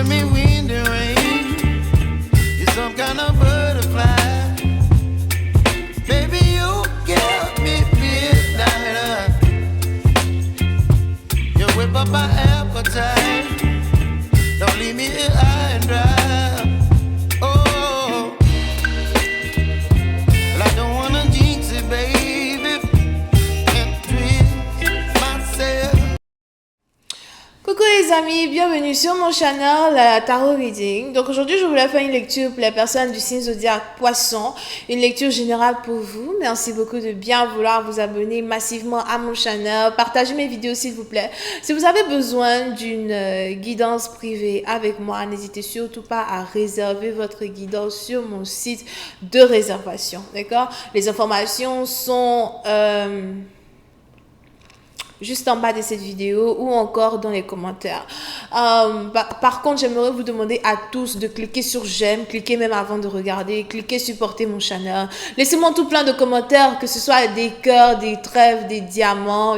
give me wind and rain. You're some kind of butterfly. Baby, you give me midnight. You whip up my appetite. Don't leave me here high and dry. Oh, well, I don't wanna jinx it, baby, and twist myself. Coucou les amis, bienvenue sur mon channel Tarot Reading. Donc aujourd'hui je voulais faire une lecture pour les personnes du signe zodiaque Poisson, une lecture générale pour vous. Merci beaucoup de bien vouloir vous abonner massivement à mon channel, partagez mes vidéos s'il vous plaît. Si vous avez besoin d'une guidance privée avec moi, n'hésitez surtout pas à réserver votre guidance sur mon site de réservation, d'accord? Les informations sont juste en bas de cette vidéo ou encore dans les commentaires. Par contre, j'aimerais vous demander à tous de cliquer sur j'aime, cliquez même avant de regarder, cliquez supporter mon channel. Laissez-moi tout plein de commentaires, que ce soit des cœurs, des trèfles, des diamants,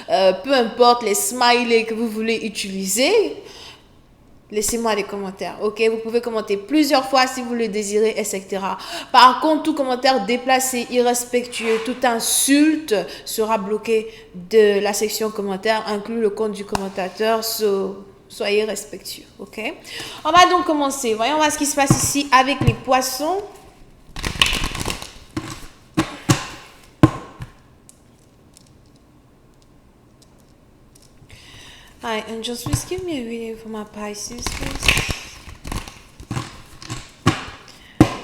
peu importe les smileys que vous voulez utiliser. Laissez-moi des commentaires, ok? Vous pouvez commenter plusieurs fois si vous le désirez, etc. Par contre, tout commentaire déplacé, irrespectueux, toute insulte sera bloqué de la section commentaires, inclus le compte du commentateur. Soyez respectueux, ok? On va donc commencer. Voyons voir ce qui se passe ici avec les poissons. Hi, angels, please give me a reading for my Pisces, please.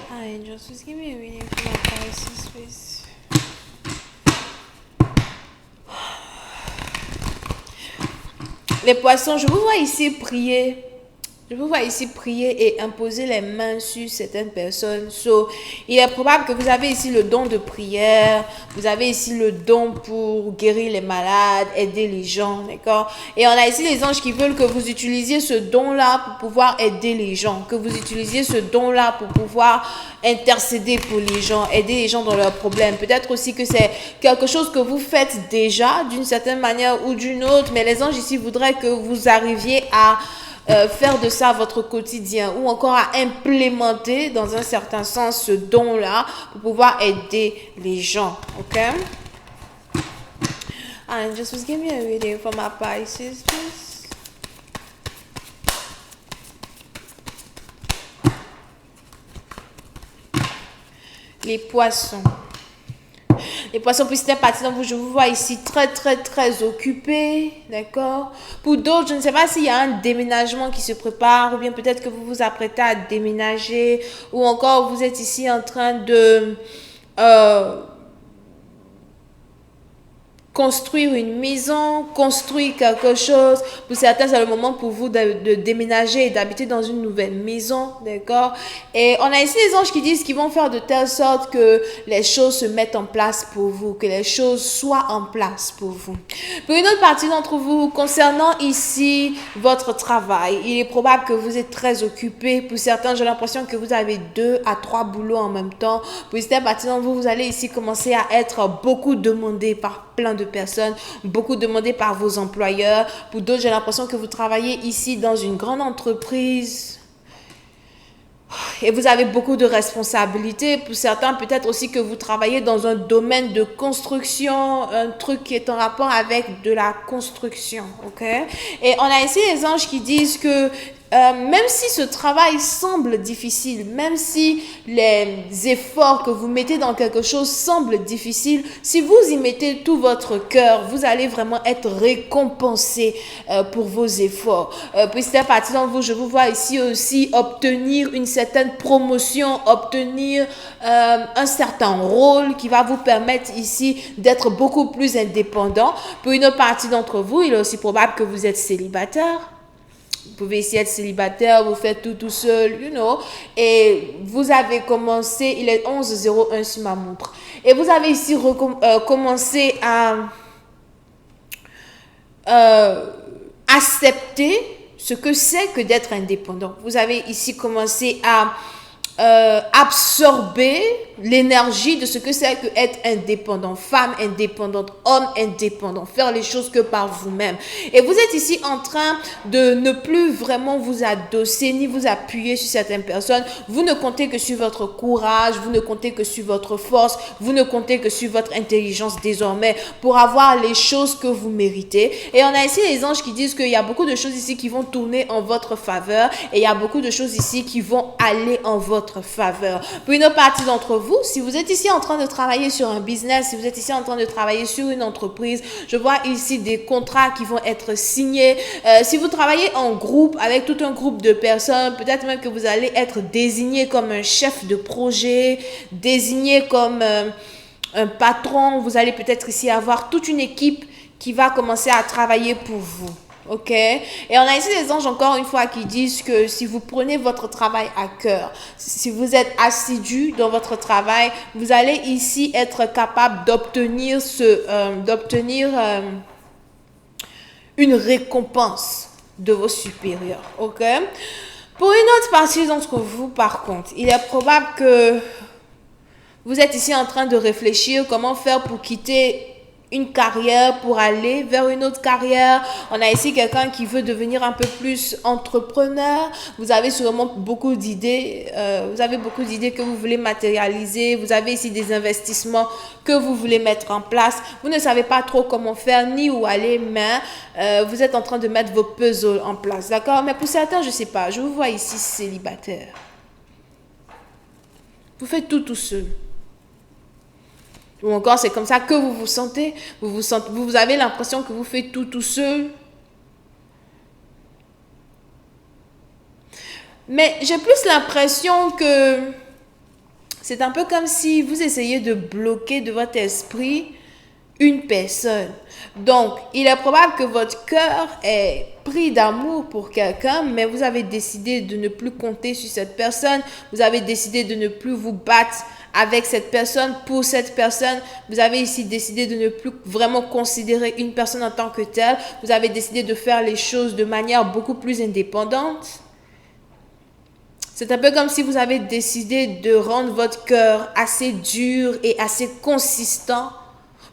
Hi, angels, please give me a reading for my Pisces, please. Les poissons, je vous vois ici prier. Je vous vois ici prier et imposer les mains sur certaines personnes. Il est probable que vous avez ici le don de prière. Vous avez ici le don pour guérir les malades, aider les gens, d'accord? Et on a ici les anges qui veulent que vous utilisiez ce don-là pour pouvoir aider les gens. Que vous utilisiez ce don-là pour pouvoir intercéder pour les gens, aider les gens dans leurs problèmes. Peut-être aussi que c'est quelque chose que vous faites déjà d'une certaine manière ou d'une autre. Mais les anges ici voudraient que vous arriviez à faire de ça votre quotidien ou encore à implémenter dans un certain sens ce don-là pour pouvoir aider les gens, ok? And just give me a reading for my Pisces, please. Les poissons. Les poissons, puissent être partis dans vous. Je vous vois ici très occupés, d'accord? Pour d'autres, je ne sais pas s'il y a un déménagement qui se prépare ou bien peut-être que vous vous apprêtez à déménager ou encore vous êtes ici en train de construire une maison, construire quelque chose. Pour certains, c'est le moment pour vous de déménager et d'habiter dans une nouvelle maison, d'accord? Et on a ici les anges qui disent qu'ils vont faire de telle sorte que les choses se mettent en place pour vous, que les choses soient en place pour vous. Pour une autre partie d'entre vous, concernant ici votre travail, il est probable que vous êtes très occupé. Pour certains, j'ai l'impression que vous avez 2 à 3 boulots en même temps. Pour certaines parties d'entre vous, vous allez ici commencer à être beaucoup demandé par plein de personnes, beaucoup demandé par vos employeurs. Pour d'autres, j'ai l'impression que vous travaillez ici dans une grande entreprise et vous avez beaucoup de responsabilités. Pour certains, peut-être aussi que vous travaillez dans un domaine de construction, un truc qui est en rapport avec de la construction, ok? Et on a ici les anges qui disent que même si ce travail semble difficile, même si les efforts que vous mettez dans quelque chose semblent difficiles, si vous y mettez tout votre cœur, vous allez vraiment être récompensé pour vos efforts. Petit à petit dans vous, je vous vois ici aussi obtenir une certaine promotion, obtenir un certain rôle qui va vous permettre ici d'être beaucoup plus indépendant. Pour une autre partie d'entre vous, il est aussi probable que vous êtes célibataire. Vous pouvez ici être célibataire, vous faites tout seul, et vous avez commencé, il est 11h01 sur ma montre, et vous avez ici commencé à accepter ce que c'est que d'être indépendant. Vous avez ici commencé à absorber l'énergie de ce que c'est que être indépendant, femme indépendante, homme indépendant, faire les choses que par vous-même. Et vous êtes ici en train de ne plus vraiment vous adosser ni vous appuyer sur certaines personnes. Vous ne comptez que sur votre courage, vous ne comptez que sur votre force, vous ne comptez que sur votre intelligence désormais pour avoir les choses que vous méritez. Et on a ici les anges qui disent qu'il y a beaucoup de choses ici qui vont tourner en votre faveur et il y a beaucoup de choses ici qui vont aller en votre faveur. Pour une partie d'entre vous, si vous êtes ici en train de travailler sur un business, si vous êtes ici en train de travailler sur une entreprise, je vois ici des contrats qui vont être signés. Si vous travaillez en groupe avec tout un groupe de personnes, peut-être même que vous allez être désigné comme un chef de projet, désigné comme un patron. Vous allez peut-être ici avoir toute une équipe qui va commencer à travailler pour vous. Ok, et on a ici des anges encore une fois qui disent que si vous prenez votre travail à cœur, si vous êtes assidu dans votre travail, vous allez ici être capable d'obtenir une récompense de vos supérieurs. Ok, pour une autre partie d'entre vous, par contre, il est probable que vous êtes ici en train de réfléchir comment faire pour quitter une carrière pour aller vers une autre carrière. On a ici quelqu'un qui veut devenir un peu plus entrepreneur. Vous avez sûrement beaucoup d'idées. Vous avez beaucoup d'idées que vous voulez matérialiser. Vous avez ici des investissements que vous voulez mettre en place. Vous ne savez pas trop comment faire ni où aller, mais vous êtes en train de mettre vos puzzles en place. D'accord? Mais pour certains, je ne sais pas. Je vous vois ici célibataire. Vous faites tout seul. Ou encore, c'est comme ça que vous vous sentez. Vous avez l'impression que vous faites tout seul. Mais j'ai plus l'impression que c'est un peu comme si vous essayez de bloquer de votre esprit une personne. Donc, il est probable que votre cœur est pris d'amour pour quelqu'un, mais vous avez décidé de ne plus compter sur cette personne. Vous avez décidé de ne plus vous battre avec cette personne, pour cette personne. Vous avez ici décidé de ne plus vraiment considérer une personne en tant que telle. Vous avez décidé de faire les choses de manière beaucoup plus indépendante. C'est un peu comme si vous avez décidé de rendre votre cœur assez dur et assez consistant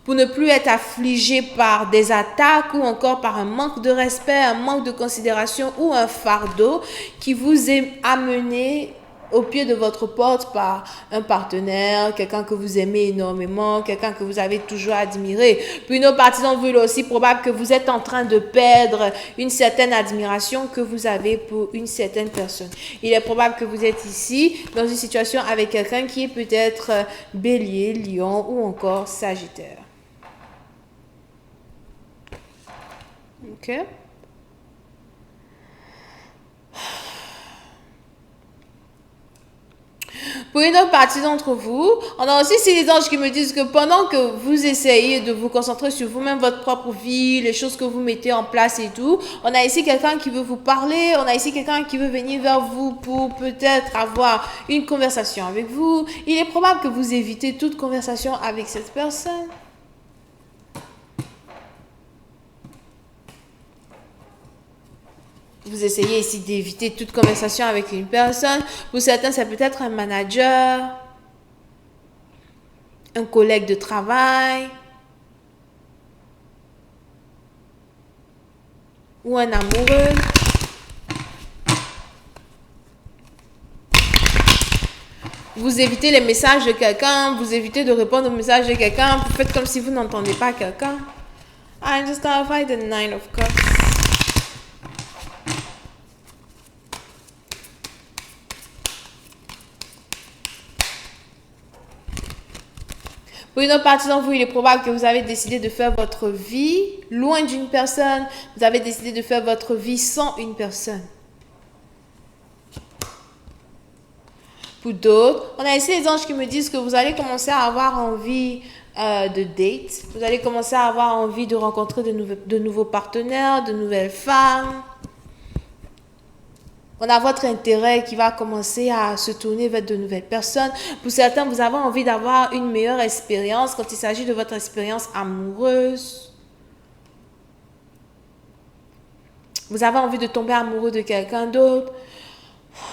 pour ne plus être affligé par des attaques ou encore par un manque de respect, un manque de considération ou un fardeau qui vous est amené au pied de votre porte par un partenaire, quelqu'un que vous aimez énormément, quelqu'un que vous avez toujours admiré. Puis une autre partie d'entre vous, il est aussi probable que vous êtes en train de perdre une certaine admiration que vous avez pour une certaine personne. Il est probable que vous êtes ici dans une situation avec quelqu'un qui est peut-être Bélier, Lion ou encore Sagittaire. Ok? Pour une autre partie d'entre vous, on a aussi ces anges qui me disent que pendant que vous essayez de vous concentrer sur vous-même, votre propre vie, les choses que vous mettez en place et tout, on a ici quelqu'un qui veut vous parler, on a ici quelqu'un qui veut venir vers vous pour peut-être avoir une conversation avec vous. Il est probable que vous évitez toute conversation avec cette personne. Vous essayez ici d'éviter toute conversation avec une personne. Pour certains, c'est peut-être un manager, un collègue de travail ou un amoureux. Vous évitez les messages de quelqu'un, vous évitez de répondre aux messages de quelqu'un, vous faites comme si vous n'entendez pas quelqu'un. I just find the 9 of Cups. Pour une autre partie d'entre vous, il est probable que vous avez décidé de faire votre vie loin d'une personne. Vous avez décidé de faire votre vie sans une personne. Pour d'autres, on a ici les anges qui me disent que vous allez commencer à avoir envie de date. Vous allez commencer à avoir envie de rencontrer de nouveaux partenaires, de nouvelles femmes. On a votre intérêt qui va commencer à se tourner vers de nouvelles personnes. Pour certains, vous avez envie d'avoir une meilleure expérience quand il s'agit de votre expérience amoureuse. Vous avez envie de tomber amoureux de quelqu'un d'autre.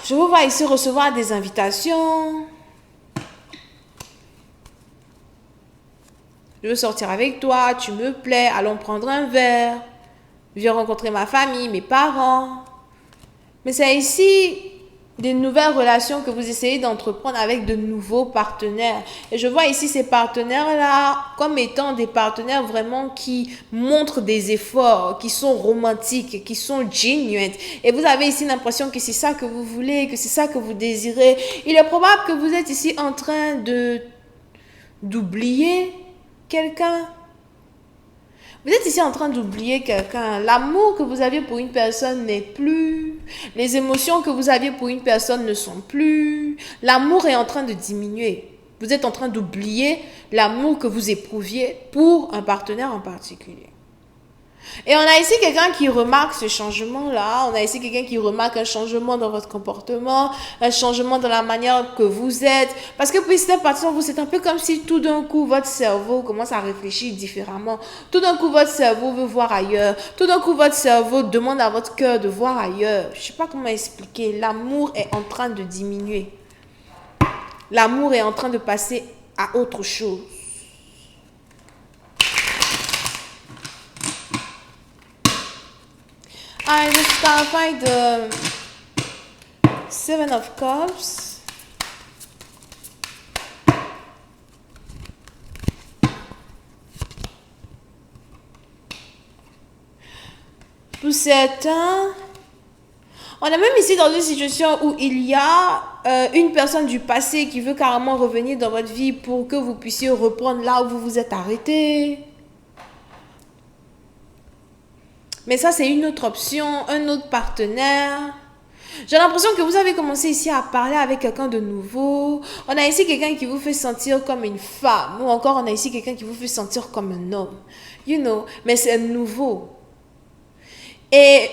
Je vous vois ici recevoir des invitations. Je veux sortir avec toi, tu me plais, allons prendre un verre. Viens rencontrer ma famille, mes parents. Mais c'est ici des nouvelles relations que vous essayez d'entreprendre avec de nouveaux partenaires. Et je vois ici ces partenaires-là comme étant des partenaires vraiment qui montrent des efforts, qui sont romantiques, qui sont genuine. Et vous avez ici l'impression que c'est ça que vous voulez, que c'est ça que vous désirez. Il est probable que vous êtes ici en train d'oublier quelqu'un. Vous êtes ici en train d'oublier quelqu'un. L'amour que vous aviez pour une personne n'est plus. Les émotions que vous aviez pour une personne ne sont plus. L'amour est en train de diminuer. Vous êtes en train d'oublier l'amour que vous éprouviez pour un partenaire en particulier. Et on a ici quelqu'un qui remarque ce changement-là. On a ici quelqu'un qui remarque un changement dans votre comportement, un changement dans la manière que vous êtes. Parce que puis cette partie, vous, c'est un peu comme si tout d'un coup, votre cerveau commence à réfléchir différemment. Tout d'un coup, votre cerveau veut voir ailleurs. Tout d'un coup, votre cerveau demande à votre cœur de voir ailleurs. Je ne sais pas comment expliquer. L'amour est en train de diminuer. L'amour est en train de passer à autre chose. I just find the Seven of Cups. Pour certains, on est même ici dans une situation où il y a une personne du passé qui veut carrément revenir dans votre vie pour que vous puissiez reprendre là où vous vous êtes arrêté. Mais ça, c'est une autre option, un autre partenaire. J'ai l'impression que vous avez commencé ici à parler avec quelqu'un de nouveau. On a ici quelqu'un qui vous fait sentir comme une femme. Ou encore, on a ici quelqu'un qui vous fait sentir comme un homme. You know, mais c'est nouveau. Et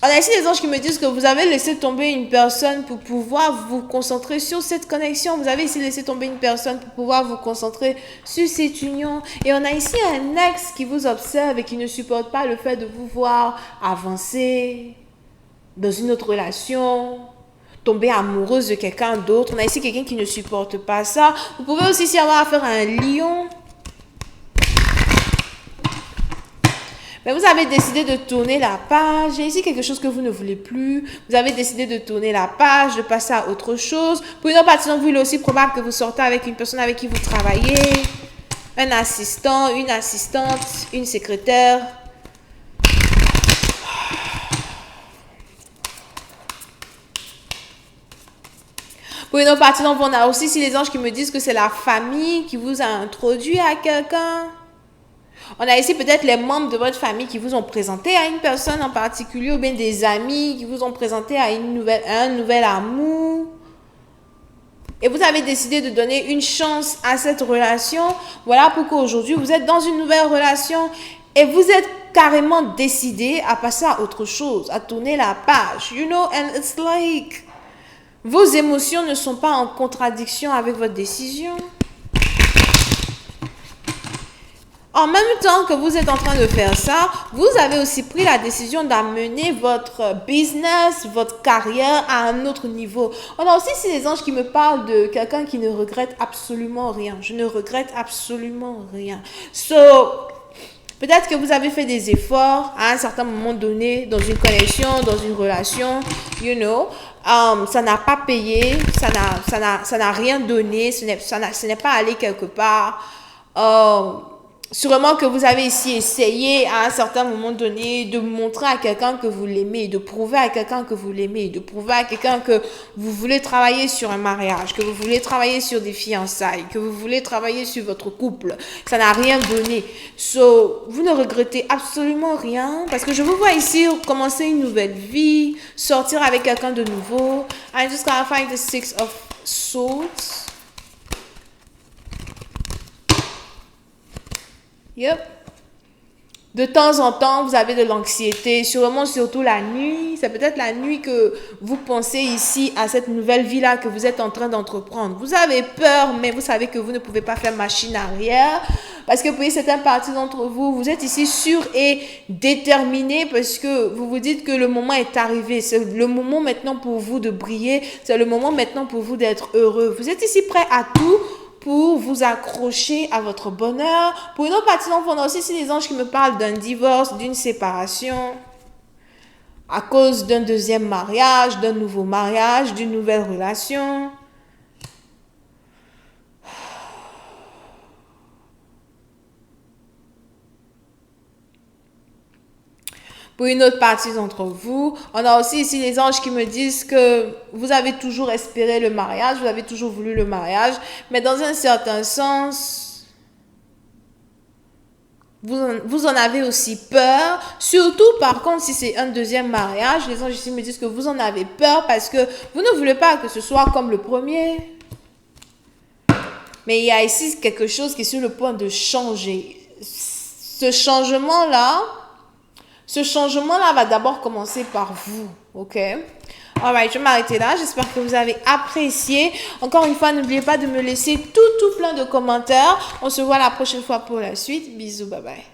on a ici des anges qui me disent que vous avez laissé tomber une personne pour pouvoir vous concentrer sur cette connexion. Vous avez ici laissé tomber une personne pour pouvoir vous concentrer sur cette union. Et on a ici un ex qui vous observe et qui ne supporte pas le fait de vous voir avancer dans une autre relation, tomber amoureuse de quelqu'un d'autre. On a ici quelqu'un qui ne supporte pas ça. Vous pouvez aussi ici avoir affaire à un lion. Mais vous avez décidé de tourner la page. Il y a ici quelque chose que vous ne voulez plus. Vous avez décidé de tourner la page, de passer à autre chose. Pour une autre partie d'entre vous, il est aussi probable que vous sortez avec une personne avec qui vous travaillez. Un assistant, une assistante, une secrétaire. Pour une autre partie d'entre vous, on a aussi ici les anges qui me disent que c'est la famille qui vous a introduit à quelqu'un. On a ici peut-être les membres de votre famille qui vous ont présenté à une personne en particulier ou bien des amis qui vous ont présenté à un nouvel amour. Et vous avez décidé de donner une chance à cette relation. Voilà pourquoi aujourd'hui vous êtes dans une nouvelle relation et vous êtes carrément décidé à passer à autre chose, à tourner la page. You know, and it's like vos émotions ne sont pas en contradiction avec votre décision. En même temps que vous êtes en train de faire ça, vous avez aussi pris la décision d'amener votre business, votre carrière à un autre niveau. On a aussi ici des anges qui me parlent de quelqu'un qui ne regrette absolument rien. Je ne regrette absolument rien. So, peut-être que vous avez fait des efforts à un certain moment donné dans une connexion, dans une relation, you know. Ça n'a pas payé, ça n'a rien donné, ce n'est pas allé quelque part. Sûrement que vous avez ici essayé à un certain moment donné de montrer à quelqu'un que vous l'aimez, de prouver à quelqu'un que vous l'aimez, de prouver à quelqu'un que vous voulez travailler sur un mariage, que vous voulez travailler sur des fiançailles, que vous voulez travailler sur votre couple. Ça n'a rien donné. So, vous ne regrettez absolument rien parce que je vous vois ici commencer une nouvelle vie, sortir avec quelqu'un de nouveau. I'm just gonna find the Six of Swords. Yep. De temps en temps, vous avez de l'anxiété, sûrement surtout la nuit. C'est peut-être la nuit que vous pensez ici à cette nouvelle vie-là que vous êtes en train d'entreprendre. Vous avez peur, mais vous savez que vous ne pouvez pas faire machine arrière. Parce que pour certaines parties d'entre vous, vous êtes ici sûrs et déterminés parce que vous vous dites que le moment est arrivé. C'est le moment maintenant pour vous de briller. C'est le moment maintenant pour vous d'être heureux. Vous êtes ici prêts à tout pour vous accrocher à votre bonheur. Pour une autre partie d'entre vous, on a aussi ici les anges qui me parlent d'un divorce, d'une séparation, à cause d'un deuxième mariage, d'un nouveau mariage, d'une nouvelle relation. Pour une autre partie d'entre vous, on a aussi ici les anges qui me disent que vous avez toujours espéré le mariage, vous avez toujours voulu le mariage, mais dans un certain sens, vous en avez aussi peur. Surtout, par contre, si c'est un deuxième mariage, les anges ici me disent que vous en avez peur parce que vous ne voulez pas que ce soit comme le premier. Mais il y a ici quelque chose qui est sur le point de changer. Ce changement-là va d'abord commencer par vous, ok? Alright, je vais m'arrêter là. J'espère que vous avez apprécié. Encore une fois, n'oubliez pas de me laisser tout plein de commentaires. On se voit la prochaine fois pour la suite. Bisous, bye bye.